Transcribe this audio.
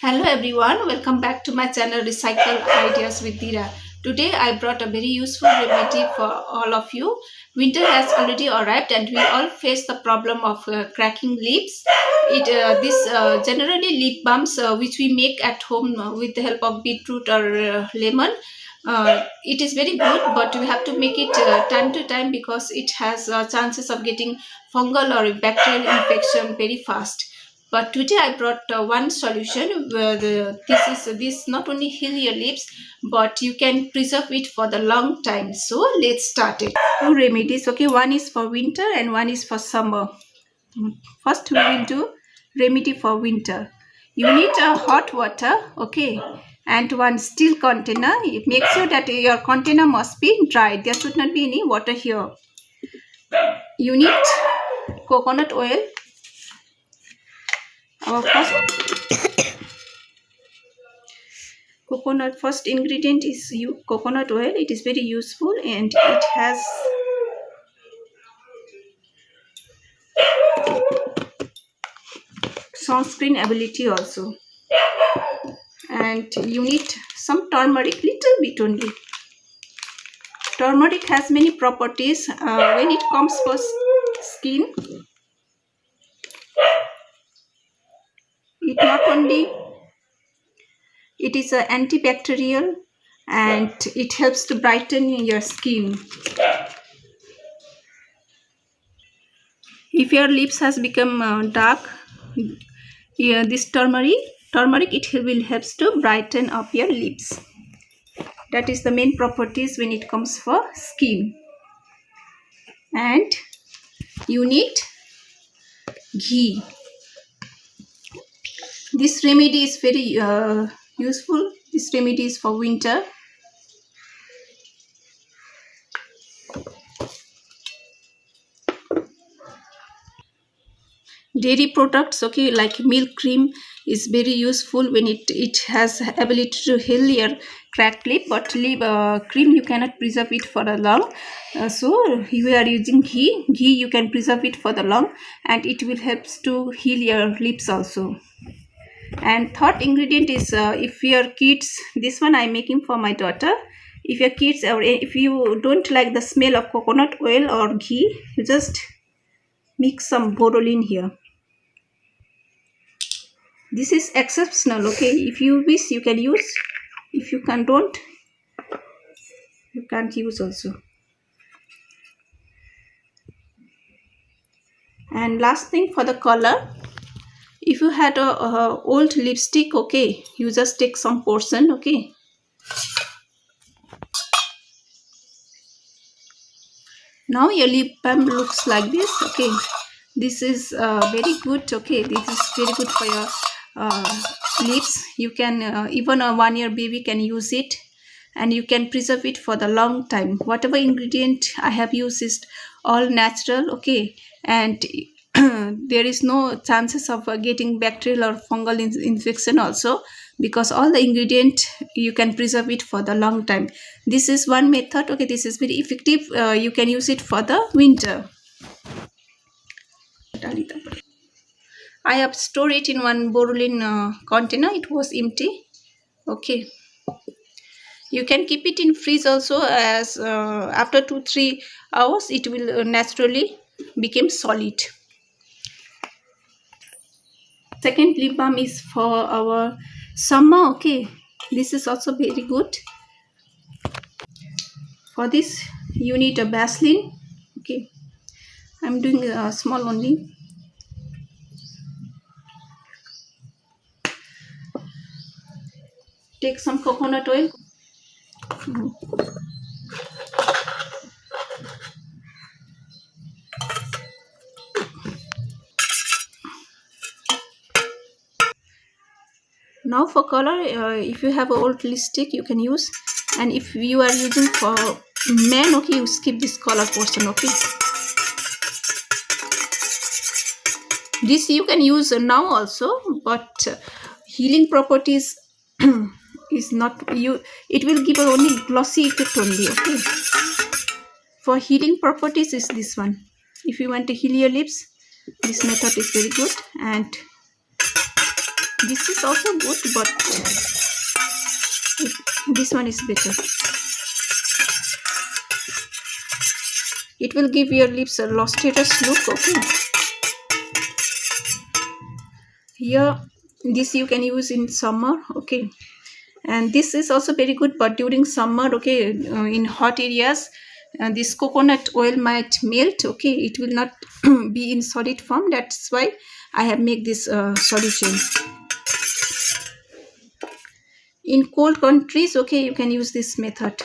Hello everyone, welcome back to my channel Recycle Ideas with Dira. Today I brought a very useful remedy for all of you. Winter has already arrived and we all face the problem of cracking lips. This generally lip balms which we make at home with the help of beetroot or lemon. It is very good, but we have to make it time to time because it has chances of getting fungal or bacterial infection very fast. But today I brought one solution where this not only heal your lips, but you can preserve it for the long time. So let's start it. Two remedies. Okay, one is for winter and one is for summer. First, we will do remedy for winter. You need a hot water. Okay, and one steel container. Make sure that your container must be dry. There should not be any water here. You need coconut oil. Our first ingredient is coconut oil. It is very useful and it has sunscreen ability also. And you need some turmeric, little bit only. Turmeric has many properties when it comes for skin. It not only it is antibacterial and it helps to brighten your skin. If your lips has become dark, this turmeric it will helps to brighten up your lips. That is the main properties when it comes for skin. And you need ghee. This remedy is very useful. This remedy is for winter. Dairy products, okay, like milk cream is very useful when it has ability to heal your cracked lip, but cream you cannot preserve it for a long. So you are using ghee you can preserve it for the long, and it will helps to heal your lips also. And third ingredient is if your kids, this one I'm making for my daughter. If your kids, or if you don't like the smell of coconut oil or ghee, you just mix some borolin here. This is exceptional, okay. If you wish you can use, if you don't, you can't use also. And last thing, for the color, if you had a old lipstick, okay, you just take some portion, okay. Now your lip balm looks like this, okay. This is very good, okay. This is very good for your lips. You can even a 1 year baby can use it, and you can preserve it for the long time. Whatever ingredient I have used is all natural, okay. And there is no chances of getting bacterial or fungal infection also, because all the ingredient you can preserve it for the long time. This is one method, okay. This is very effective. You can use it for the winter. I have stored it in one borolin container. It was empty, okay. You can keep it in freeze also, as after 2-3 hours it will naturally become solid. Second lip balm is for our summer, okay. This is also very good. For this you need a Vaseline, okay. I'm doing a small only. Take some coconut oil. Now for color, if you have an old lipstick you can use, and if you are using for men, okay, you skip this color portion, okay. This you can use now also, but healing properties is not you. It will give only glossy effect only, okay. For healing properties is this one. If you want to heal your lips, this method is very good. And This is also good, but this one is better. It will give your lips a lustrous look. Okay. Here, this you can use in summer. Okay. And this is also very good, but during summer, okay, in hot areas, this coconut oil might melt. Okay, it will not be in solid form. That's why I have made this solution. In cold countries, okay, you can use this method.